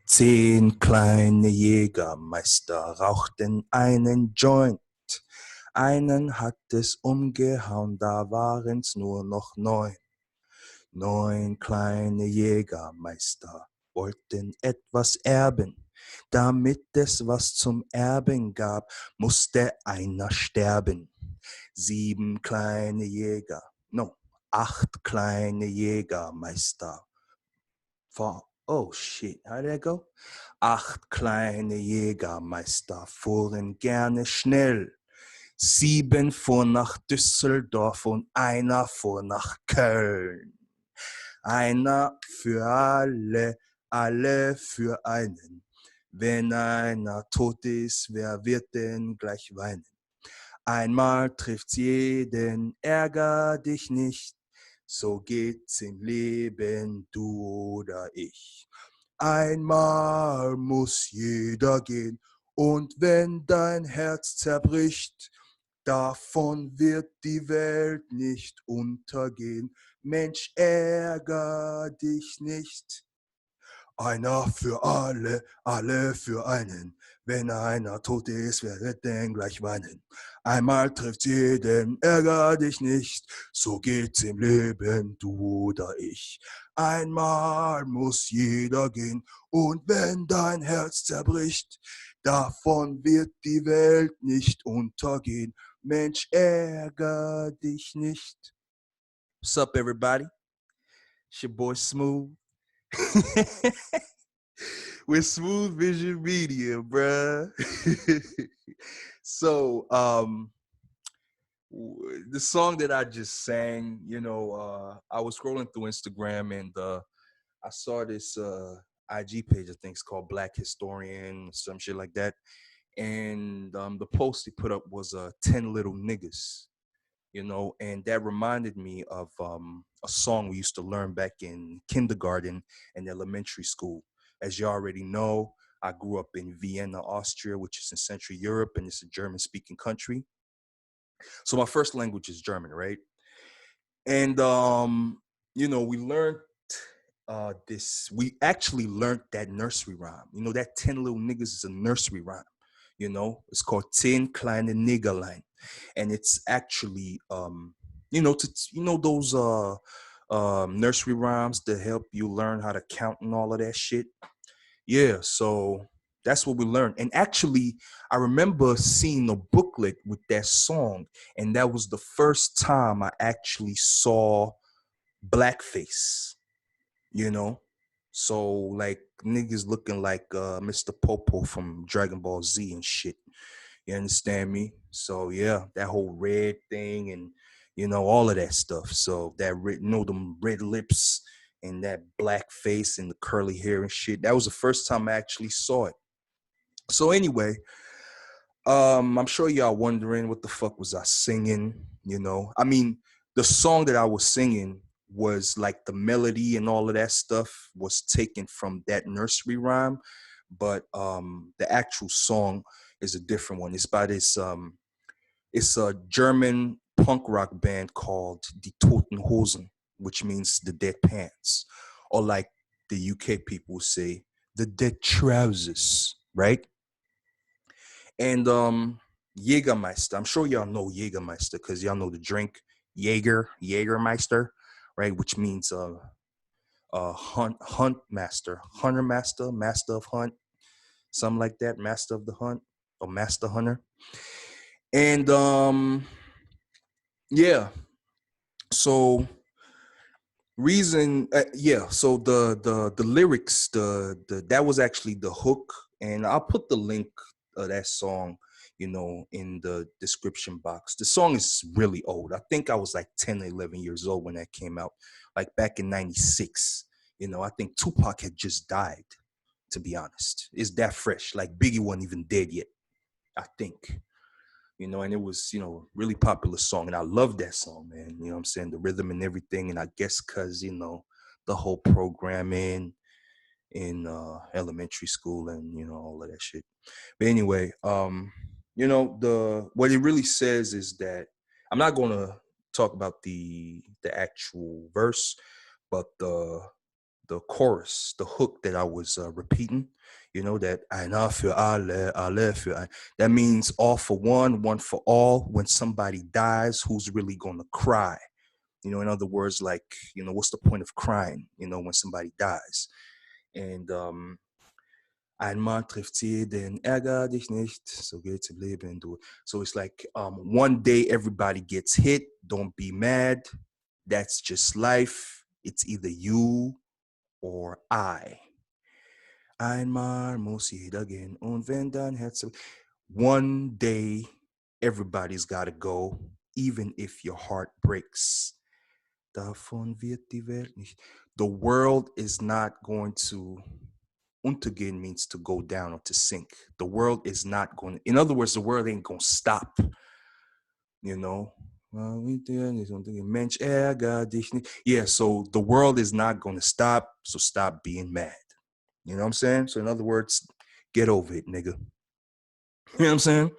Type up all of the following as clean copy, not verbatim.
10 kleine Jägermeister rauchten einen Joint. Einen hat es umgehauen, da waren's nur noch 9. 9 kleine Jägermeister wollten etwas erben. Damit es was zum Erben gab, musste einer sterben. 7 kleine Jäger, no, 8 kleine Jägermeister. Oh shit, how did that go? 8 kleine Jägermeister fuhren gerne schnell. 7 fuhren nach Düsseldorf und einer fuhr nach Köln. Einer für alle, alle für einen. Wenn einer tot ist, wer wird denn gleich weinen? Einmal trifft's jeden, ärger dich nicht. So geht's im Leben, du oder ich. Einmal muss jeder gehen, und wenn dein Herz zerbricht, davon wird die Welt nicht untergehen. Mensch, ärger dich nicht. Einer für alle, alle für einen. Wenn einer tot ist, wer wird denn gleich weinen? Einmal trifft jeden, ärger dich nicht. So geht's im Leben, du oder ich. Einmal muss jeder gehen, und wenn dein Herz zerbricht, davon wird die Welt nicht untergehen. Mensch, ärger dich nicht. What's up, everybody? It's your boy Smooth. With Smooth Vision Media, bruh. So, the song that I just sang, I was scrolling through Instagram and I saw this IG page, I think it's called Black Historian, some shit like that. And the post he put up was 10 Little Niggas, and that reminded me of a song we used to learn back in kindergarten and elementary school. As you already know, I grew up in Vienna, Austria, which is in Central Europe, and it's a German-speaking country. So my first language is German, right? And we learned this. We actually learned that nursery rhyme. That 10 Little Niggas is a nursery rhyme. It's called 10 kleine Niggerlein, and it's actually those nursery rhymes that help you learn how to count and all of that shit. Yeah, so that's what we learned. And actually, I remember seeing a booklet with that song, and that was the first time I actually saw blackface, So like niggas looking like Mr. Popo from Dragon Ball Z and shit. You understand me? So yeah, that whole red thing and all of that stuff. So that them red lips and that black face and the curly hair and shit. That was the first time I actually saw it. So anyway, I'm sure y'all wondering what the fuck was I singing, I mean, the song that I was singing was like the melody and all of that stuff was taken from that nursery rhyme, but the actual song is a different one. It's by this it's a German punk rock band called the Toten Hosen, which means the dead pants, or like the UK people say, the dead trousers, right? And Jaegermeister, I'm sure y'all know Jaegermeister because y'all know the drink Jaegermeister, right? Which means hunt master, hunter master, master of hunt, something like that, master of the hunt or master hunter. And yeah, so so the lyrics, the that was actually the hook, and I'll put the link of that song in the description box. The song is really old. I think I was like 10 or 11 years old when that came out, like back in 96. I think Tupac had just died, to be honest. It's that fresh. Like Biggie wasn't even dead yet, I think. And it was, really popular song. And I love that song, man. You know what I'm saying? The rhythm and everything. And I guess because, the whole programming in elementary school and, all of that shit. But anyway, what it really says is that I'm not going to talk about the actual verse, but the the chorus, the hook that I was repeating, that einer für alle, alle für ein. That means all for one for all. When somebody dies, who's really gonna cry? In other words, like, what's the point of crying, when somebody dies? And ein Mann trifft sie, den ärger dich nicht, so geht's im Leben durch. So it's like, one day everybody gets hit, don't be mad. That's just life. It's either you or I. Einmal muss jeder gehen, und wenn dein Herz. One day, everybody's gotta go, even if your heart breaks. Davon wird die Welt nicht. The world is not going to. Untergehen means to go down or to sink. The world is not going. In other words, the world ain't gonna stop. Mensch, ärger dich nicht. Yeah, so the world is not gonna stop. So stop being mad. You know what I'm saying? So in other words, get over it, nigga. You know what I'm saying?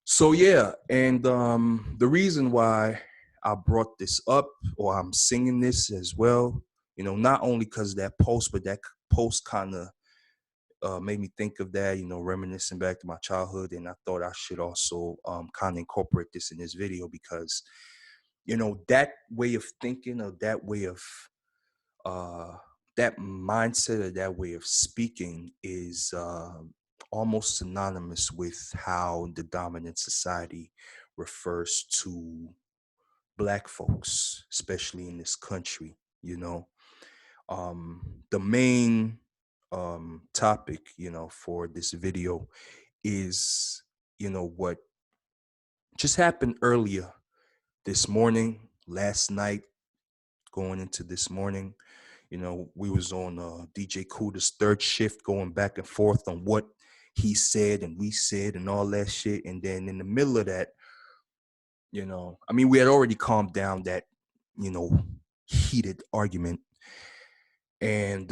So yeah, and the reason why I brought this up, or I'm singing this as well, not only because of that post, but that post kind of made me think of that, reminiscing back to my childhood, and I thought I should also kind of incorporate this in this video because, that way of thinking, or that way of that mindset, or that way of speaking is almost synonymous with how the dominant society refers to Black folks, especially in this country. The main topic, for this video is, what just happened earlier this morning, last night, going into this morning. We was on DJ Kuda's third shift, going back and forth on what he said and we said and all that shit. And then in the middle of that, we had already calmed down that, heated argument. And,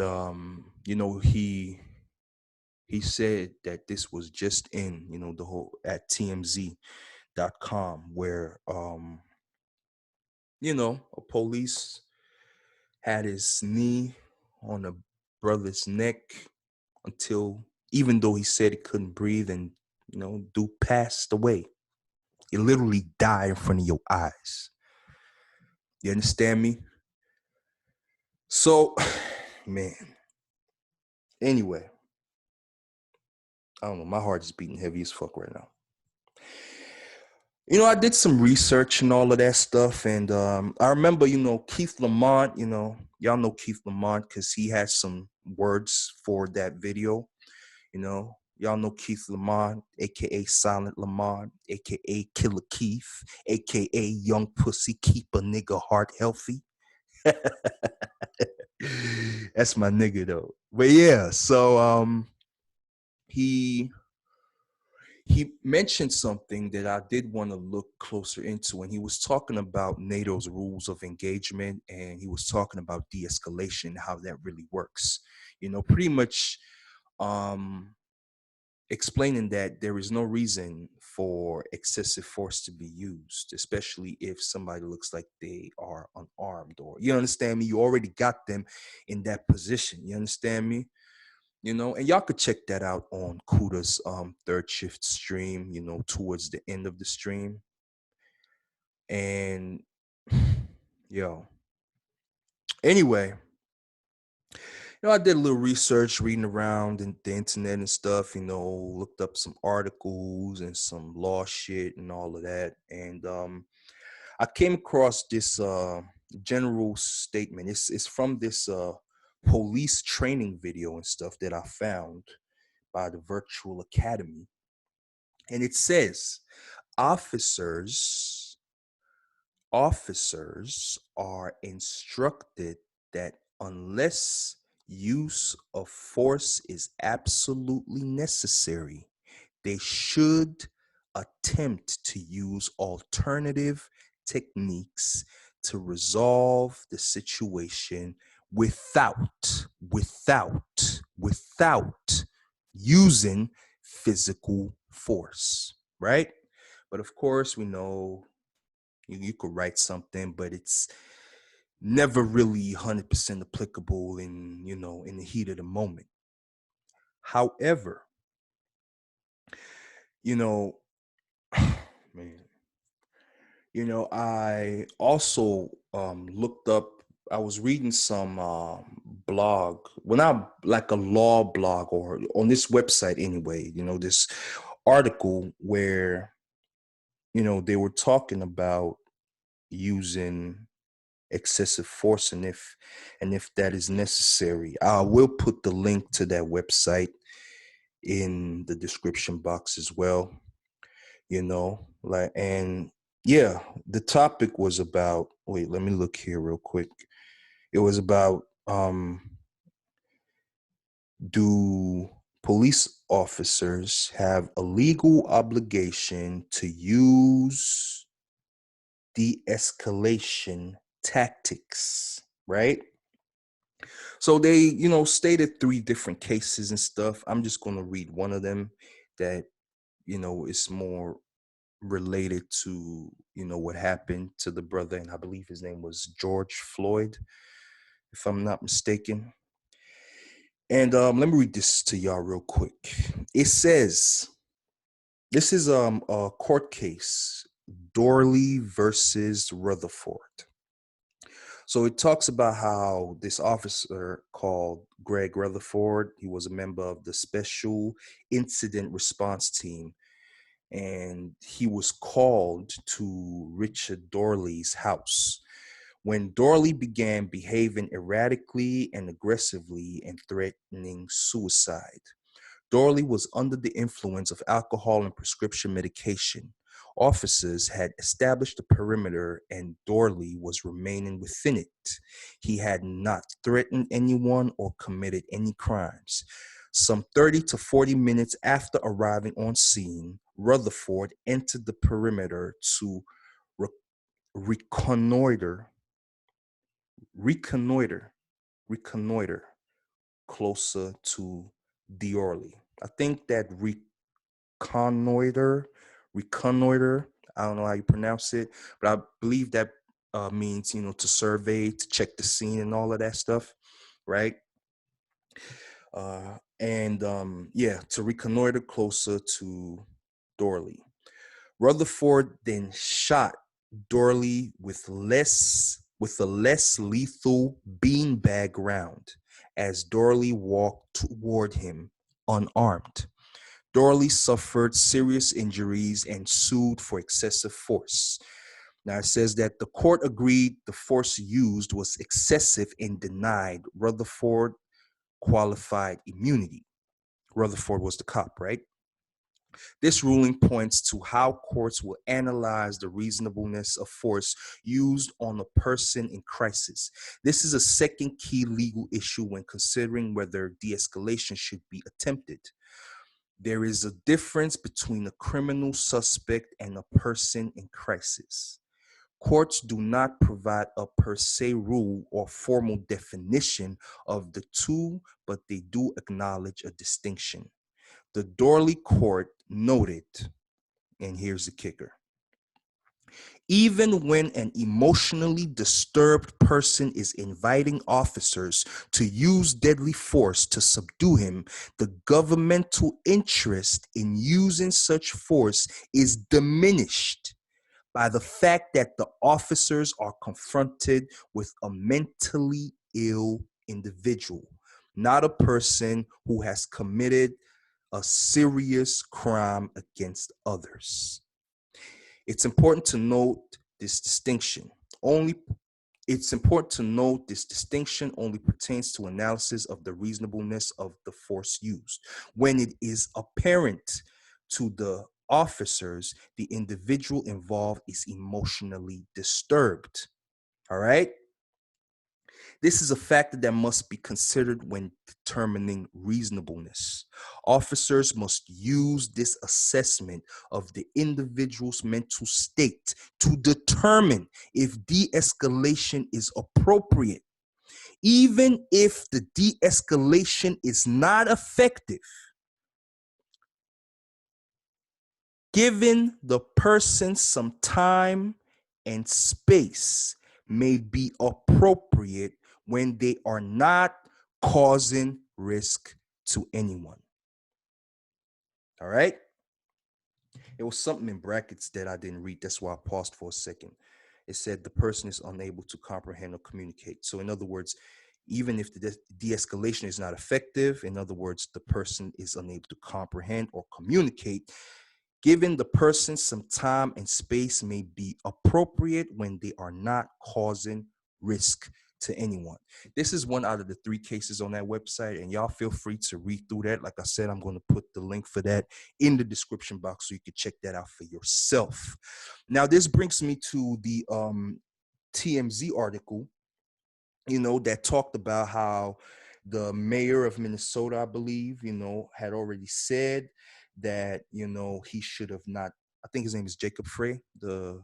he said that this was just in, the whole at TMZ.com where, a police had his knee on a brother's neck until, even though he said he couldn't breathe, and, dude passed away. He literally died in front of your eyes. You understand me? So, man. Anyway, I don't know. My heart is beating heavy as fuck right now. I did some research and all of that stuff. And I remember, Keith Lamont, y'all know Keith Lamont because he had some words for that video. Y'all know Keith Lamont, a.k.a. Silent Lamont, a.k.a. Killer Keith, a.k.a. Young Pussy, keep a nigga heart healthy. That's my nigga, though. But yeah, so he mentioned something that I did want to look closer into, and he was talking about NATO's rules of engagement, and he was talking about de-escalation, how that really works. Pretty much explaining that there is no reason for excessive force to be used, especially if somebody looks like they are unarmed, or, you understand me? You already got them in that position. You understand me? And y'all could check that out on Kuda's third shift stream, towards the end of the stream. And anyway, I did a little research, reading around in the internet and stuff, looked up some articles and some law shit and all of that. And I came across this general statement. It's from this police training video and stuff that I found by the Virtual Academy. And it says, officers are instructed that unless use of force is absolutely necessary, they should attempt to use alternative techniques to resolve the situation without using physical force, right? But of course, we know you could write something, but it's, never really 100% applicable in, in the heat of the moment. However, you know, man, I also looked up, I was reading some blog, well, not like a law blog or on this website anyway, this article where, they were talking about using excessive force and if that is necessary. I will put the link to that website in the description box as well, and yeah, the topic was about, wait, let me look here real quick. It was about do police officers have a legal obligation to use de-escalation tactics, right? So they, stated three different cases and stuff. I'm just going to read one of them that, is more related to, what happened to the brother. And I believe his name was George Floyd, if I'm not mistaken. And let me read this to y'all real quick. It says, this is a court case, Dorley versus Rutherford. So it talks about how this officer called Greg Rutherford, he was a member of the Special Incident Response Team, and he was called to Richard Dorley's house when Dorley began behaving erratically and aggressively and threatening suicide. Dorley was under the influence of alcohol and prescription medication. Officers had established a perimeter and Dorley was remaining within it. He had not threatened anyone or committed any crimes. Some 30 to 40 minutes after arriving on scene, Rutherford entered the perimeter to reconnoiter closer to Dorley. I think that reconnoiter, I don't know how you pronounce it, but I believe that means, to survey, to check the scene and all of that stuff, right? And to reconnoiter closer to Dorley. Rutherford then shot Dorley with a less lethal beanbag round as Dorley walked toward him unarmed. Dorley suffered serious injuries and sued for excessive force. Now it says that the court agreed the force used was excessive and denied Rutherford qualified immunity. Rutherford was the cop, right? This ruling points to how courts will analyze the reasonableness of force used on a person in crisis. This is a second key legal issue when considering whether de-escalation should be attempted. There is a difference between a criminal suspect and a person in crisis. Courts do not provide a per se rule or formal definition of the two, but they do acknowledge a distinction. The Dorley court noted, and here's the kicker, even when an emotionally disturbed person is inviting officers to use deadly force to subdue him, the governmental interest in using such force is diminished by the fact that the officers are confronted with a mentally ill individual, not a person who has committed a serious crime against others. It's important to note this distinction. Only pertains to analysis of the reasonableness of the force used. When it is apparent to the officers the individual involved is emotionally disturbed. All right? This is a factor that must be considered when determining reasonableness. Officers must use this assessment of the individual's mental state to determine if de-escalation is appropriate. Even if the de-escalation is not effective, giving the person some time and space may be appropriate when they are not causing risk to anyone. All right? It was something in brackets that I didn't read. That's why I paused for a second. It said the person is unable to comprehend or communicate. So, in other words, even if the de-escalation is not effective, in other words, the person is unable to comprehend or communicate, giving the person some time and space may be appropriate when they are not causing risk to anyone. This is one out of the 3 cases on that website, and y'all feel free to read through that. Like I said, I'm going to put the link for that in the description box so you can check that out for yourself. Now, this brings me to the TMZ article, that talked about how the mayor of Minnesota, I believe, had already said that, he should have not, I think his name is Jacob Frey, the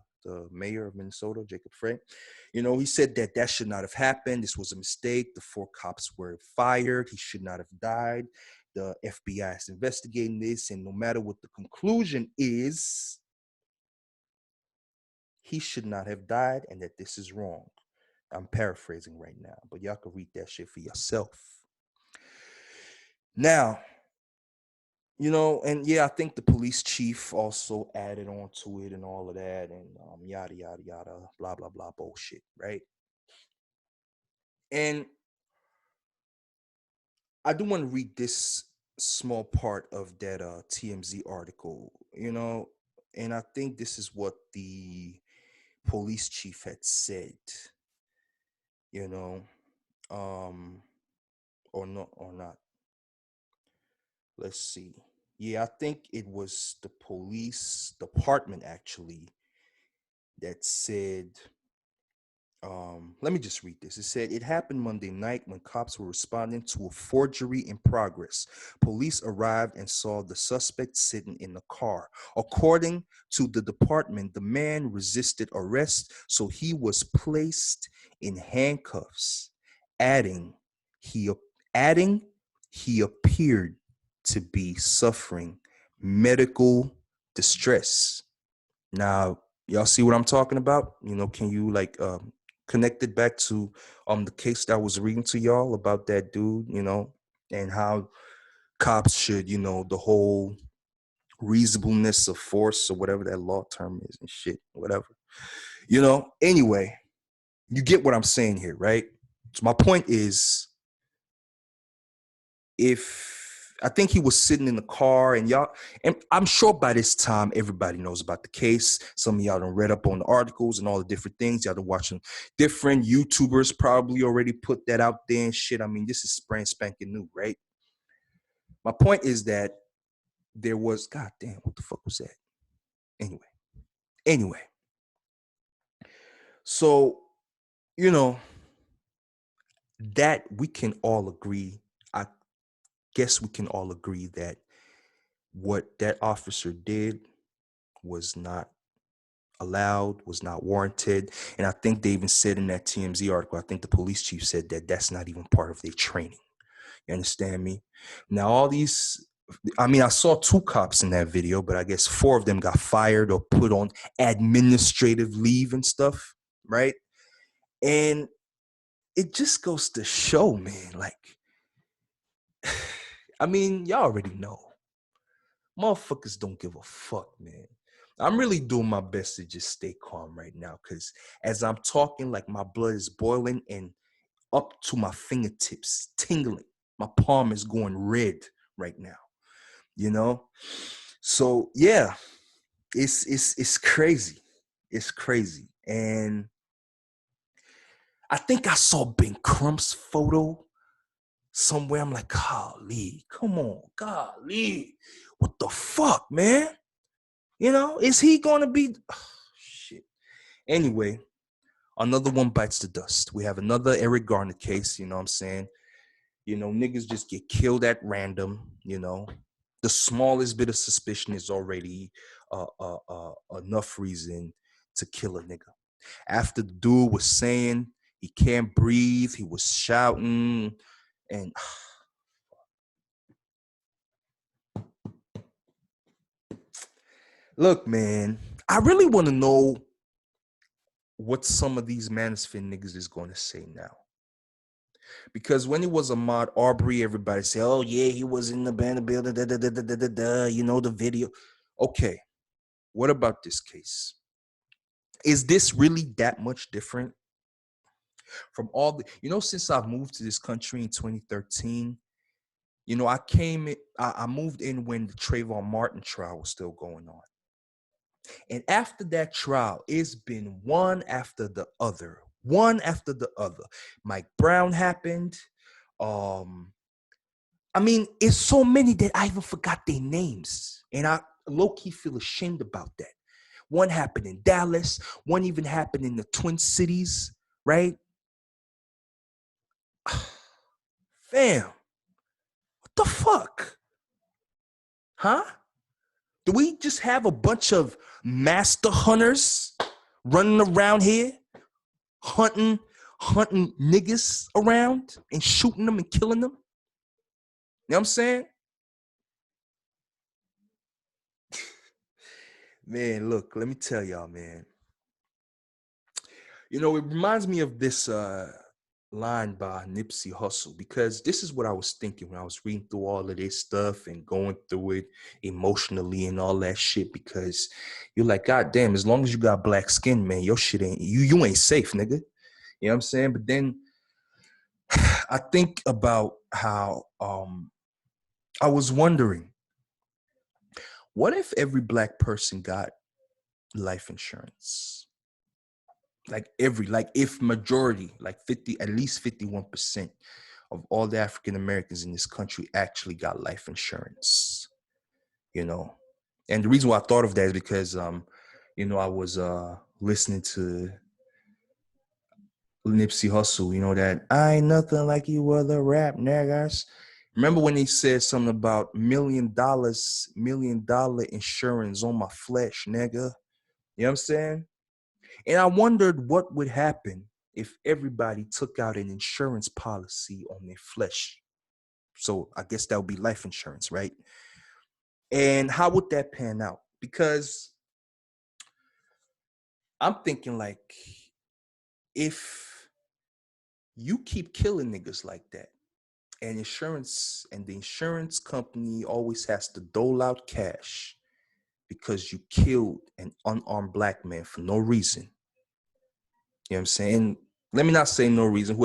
mayor of Minnesota, Jacob Frey. He said that that should not have happened. This was a mistake. The 4 cops were fired. He should not have died. The FBI is investigating this, and no matter what the conclusion is, he should not have died and that this is wrong. I'm paraphrasing right now, but y'all can read that shit for yourself. Now, and yeah, I think the police chief also added on to it and all of that and yada, yada, yada, blah, blah, blah, bullshit, right? And I do want to read this small part of that TMZ article, and I think this is what the police chief had said, you know, or not. Let's see. Yeah, I think it was the police department actually that said, let me just read this. It said, it happened Monday night when cops were responding to a forgery in progress. Police arrived and saw the suspect sitting in the car. According to the department, the man resisted arrest, so he was placed in handcuffs. Adding, he appeared to be suffering medical distress. Now, y'all see what I'm talking about? Can you connect it back to the case that I was reading to y'all about that dude, and how cops should, the whole reasonableness of force or whatever that law term is and shit, whatever. Anyway, you get what I'm saying here, right? So my point is, if I think he was sitting in the car and I'm sure by this time everybody knows about the case. Some of y'all done read up on the articles and all the different things. Y'all done watching different YouTubers probably already put that out there and shit. I mean, this is brand spanking new, right? My point is that there was, god damn, what the fuck was that? Anyway. So, that we can all agree, I guess we can all agree that what that officer did was not allowed, was not warranted. And I think they even said in that TMZ article, I think the police chief said that that's not even part of their training. You understand me? Now, I saw 2 cops in that video, but I guess 4 of them got fired or put on administrative leave and stuff, right? And it just goes to show, man, y'all already know. Motherfuckers don't give a fuck, man. I'm really doing my best to just stay calm right now because as I'm talking, my blood is boiling and up to my fingertips, tingling. My palm is going red right now, So yeah, it's crazy. It's crazy. And I think I saw Ben Crump's photo somewhere. I'm like, golly, come on, golly. What the fuck, man? Is he gonna be shit? Anyway, another one bites the dust. We have another Eric Garner case, you know what I'm saying? Niggas just get killed at random, The smallest bit of suspicion is already enough reason to kill a nigga. After the dude was saying he can't breathe, he was shouting, and look, man, I really want to know what some of these manosphere niggas is going to say now. Because when it was Ahmaud Arbery, everybody say, oh, yeah, he was in the band building, you know, the video. Okay, what about this case? Is this really that much different from all the, you know, since I've moved to this country in 2013, you know, I moved in when the Trayvon Martin trial was still going on. And after that trial, it's been one after the other, one after the other. Mike Brown happened. I mean, it's so many that I even forgot their names. And I low-key feel ashamed about that. One happened in Dallas. One even happened in the Twin Cities, right? Fam, what the fuck? Huh? Do we just have a bunch of master hunters running around here, hunting niggas around and shooting them and killing them? You know what I'm saying? Man, look, let me tell y'all, man. You know, it reminds me of this line by Nipsey Hussle, because this is what I was thinking when I was reading through all of this stuff and going through it emotionally and all that shit, because you're like, God damn, as long as you got black skin, man, your shit ain't, you ain't safe, nigga. You know what I'm saying? But then I think about how I was wondering, what if every black person got life insurance? Like if majority, like 50, at least 51% of all the African Americans in this country actually got life insurance, you know. And the reason why I thought of that is because you know, I was listening to Nipsey Hussle, you know, that I ain't nothing like you other rap niggas. Remember when he said something about $1 million insurance on my flesh, nigga? You know what I'm saying? And I wondered what would happen if everybody took out an insurance policy on their flesh. So I guess that would be life insurance, right? And how would that pan out? Because I'm thinking, like, if you keep killing niggas like that, and the insurance company always has to dole out cash because you killed an unarmed black man for no reason. You know what I'm saying? Let me not say no reason.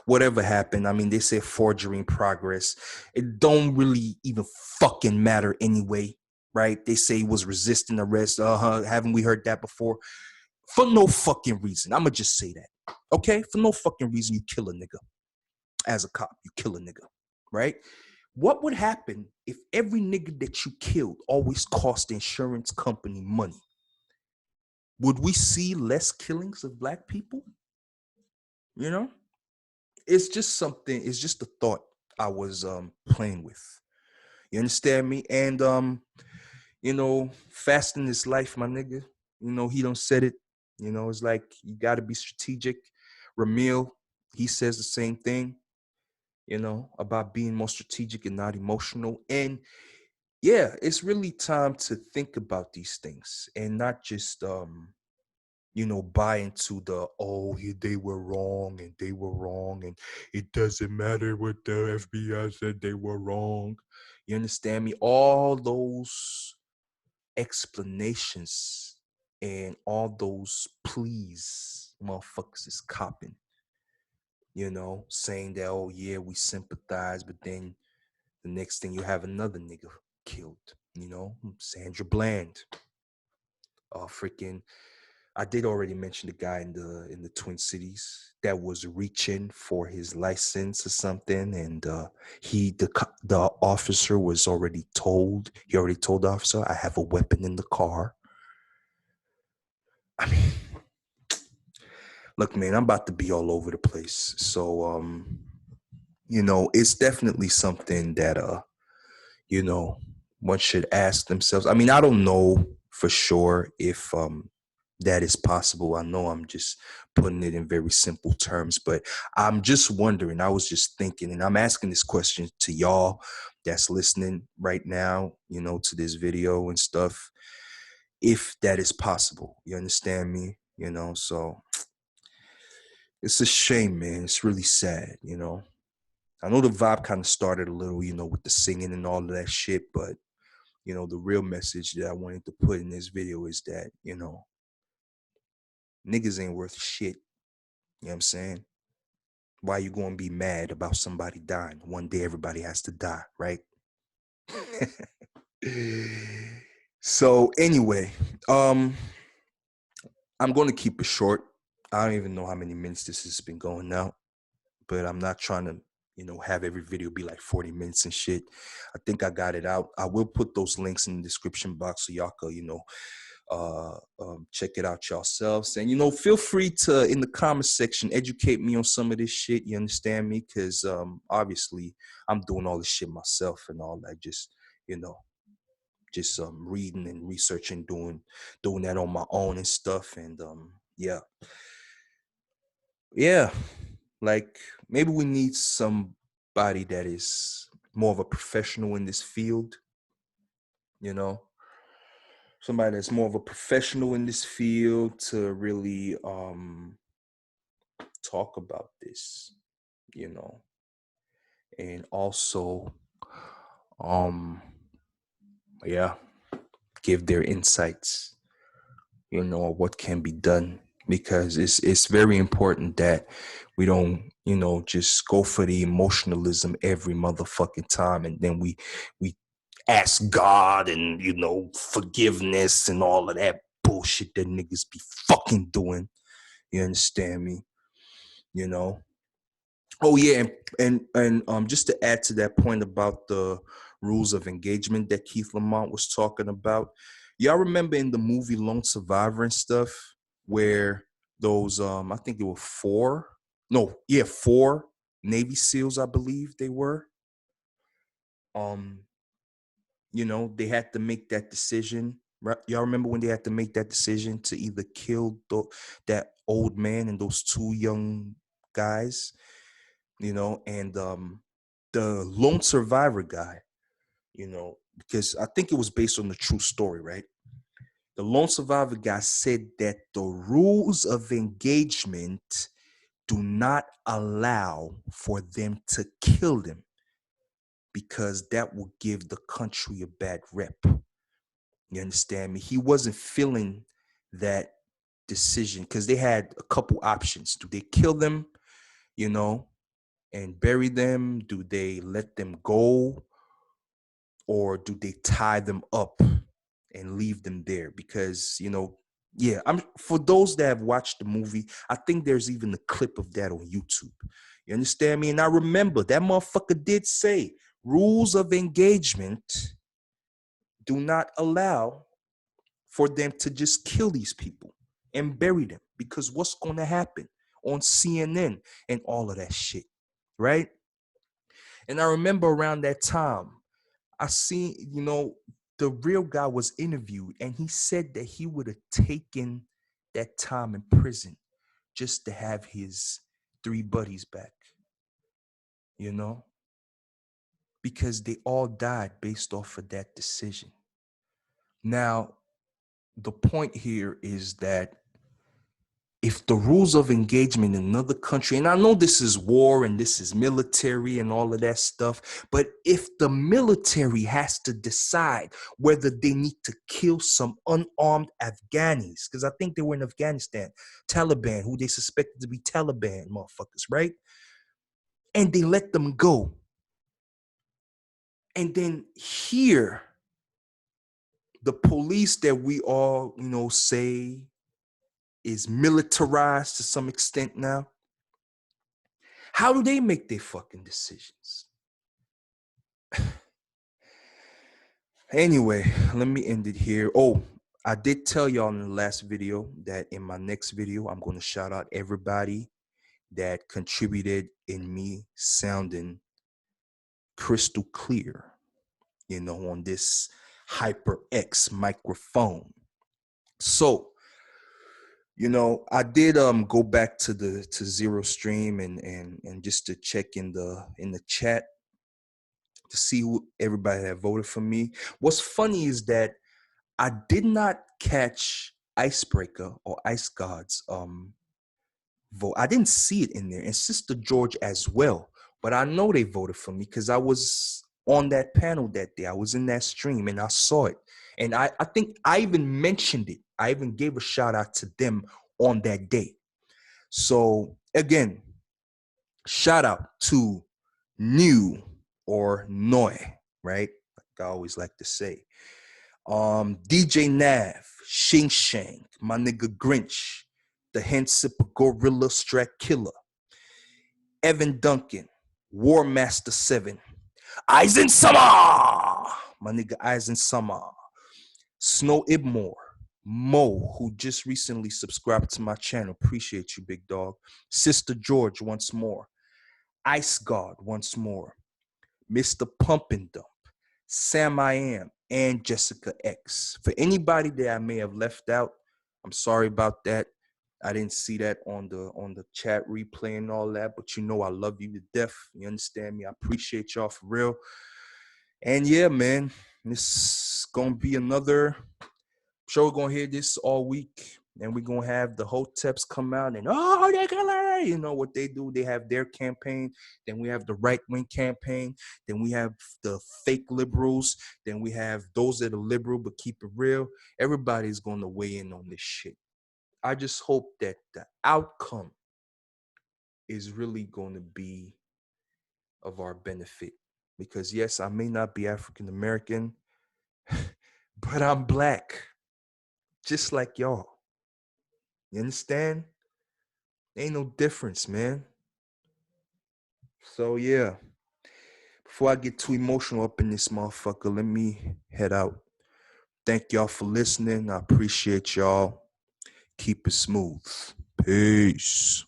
Whatever happened. I mean, they say forgery in progress. It don't really even fucking matter anyway, right? They say he was resisting arrest. Haven't we heard that before? For no fucking reason. I'ma just say that. Okay? For no fucking reason, you kill a nigga. As a cop, you kill a nigga, right? What would happen if every nigga that you killed always cost the insurance company money? Would we see less killings of black people? You know? It's just a thought I was playing with. You understand me? And you know, fasting is life, my nigga. You know, he don't said it. You know, it's like you gotta be strategic. Ramil, he says the same thing, you know, about being more strategic and not emotional. And yeah, it's really time to think about these things and not just you know, buy into the, oh, they were wrong and they were wrong and it doesn't matter what the FBI said, they were wrong. You understand me? All those explanations and all those pleas, motherfuckers is copping, you know, saying that, oh yeah, we sympathize, but then the next thing you have another nigga killed, you know, Sandra Bland, freaking, I did already mention the guy in the Twin Cities that was reaching for his license or something, and the officer was already told. He already told the officer, "I have a weapon in the car." I mean, look, man, I'm about to be all over the place. So, you know, it's definitely something that you know, one should ask themselves. I mean, I don't know for sure if that is possible. I know I'm just putting it in very simple terms, but I'm just wondering, I was just thinking, and I'm asking this question to y'all that's listening right now, you know, to this video and stuff, if that is possible. You understand me? You know, so It's a shame, man. It's really sad, you know. I know the vibe kind of started a little, you know, with the singing and all of that shit, but you know, the real message that I wanted to put in this video is that, you know, niggas ain't worth shit. You know what I'm saying? Why you gonna be mad about somebody dying? One day everybody has to die, right? So anyway, I'm gonna keep it short. I don't even know how many minutes this has been going now, but I'm not trying to, you know, have every video be like 40 minutes and shit. I think I got it out. I will put those links in the description box so y'all can, you know, check it out yourselves. And, you know, feel free to, in the comment section, educate me on some of this shit. You understand me? Because obviously I'm doing all this shit myself and all that. Just, you know, just reading and researching, doing that on my own and stuff. And yeah. Like maybe we need somebody that is more of a professional in this field, you know, somebody that's more of a professional in this field to really talk about this, you know, and also yeah, give their insights, you know, what can be done, because it's very important that we don't, you know, just go for the emotionalism every motherfucking time, and then we ask God and, you know, forgiveness and all of that bullshit that niggas be fucking doing. You understand me? You know. Oh yeah, and just to add to that point about the rules of engagement that Keith Lamont was talking about, y'all remember in the movie Lone Survivor and stuff, where those I think there were four Navy SEALs, I believe they were. Um, you know, they had to make that decision. Right? Y'all remember when they had to make that decision to either kill that old man and those two young guys, you know, and the lone survivor guy, you know, because I think it was based on the true story, right? The lone survivor guy said that the rules of engagement do not allow for them to kill them because that will give the country a bad rep. You understand me? He wasn't feeling that decision because they had a couple options. Do they kill them, you know, and bury them? Do they let them go? Or do they tie them up and leave them there? Because, you know, yeah, I'm for those that have watched the movie, I think there's even a clip of that on YouTube. You understand me? And I remember that motherfucker did say rules of engagement do not allow for them to just kill these people and bury them, because what's going to happen on CNN and all of that shit, right? And I remember around that time, I seen, you know, the real guy was interviewed and he said that he would have taken that time in prison just to have his three buddies back, you know, because they all died based off of that decision. Now, the point here is that if the rules of engagement in another country, and I know this is war and this is military and all of that stuff, but if the military has to decide whether they need to kill some unarmed Afghanis, because I think they were in Afghanistan, Taliban, who they suspected to be Taliban motherfuckers, right? And they let them go. And then here, the police that we all, you know, say is militarized to some extent now, how do they make their fucking decisions? Anyway, let me end it here. Oh, I did tell y'all in the last video that in my next video, I'm going to shout out everybody that contributed in me sounding crystal clear, you know, on this HyperX microphone. So, you know, I did go back to Zero Stream and just to check in the chat to see who everybody that voted for me. What's funny is that I did not catch Icebreaker or Ice God's vote. I didn't see it in there, and Sister George as well. But I know they voted for me because I was on that panel that day. I was in that stream and I saw it. And I think I even mentioned it. I even gave a shout out to them on that day. So again, shout out to New or Noi, right? Like I always like to say. DJ Nav, Shing Shang, my nigga Grinch, the Hen Sipper Gorilla Strat Killer, Evan Duncan, War Master 7, Eisen Summer, my nigga Eisen Summer, Snow Ibmore, Mo, who just recently subscribed to my channel. Appreciate you, big dog. Sister George once more. Ice God once more. Mr. Pump and Dump, Sam I Am, and Jessica X. For anybody that I may have left out, I'm sorry about that. I didn't see that on the chat replay and all that, but you know I love you to death. You understand me? I appreciate y'all for real. And yeah, man, this is gonna be another show. We're gonna hear this all week, and we're gonna have the Hoteps come out and they're gonna, you know what they do. They have their campaign, then we have the right wing campaign, then we have the fake liberals, then we have those that are liberal but keep it real. Everybody's gonna weigh in on this shit. I just hope that the outcome is really gonna be of our benefit. Because yes, I may not be African American, but I'm black, just like y'all. You understand? Ain't no difference, man. So yeah, before I get too emotional up in this motherfucker, let me head out. Thank y'all for listening. I appreciate y'all. Keep it smooth. Peace.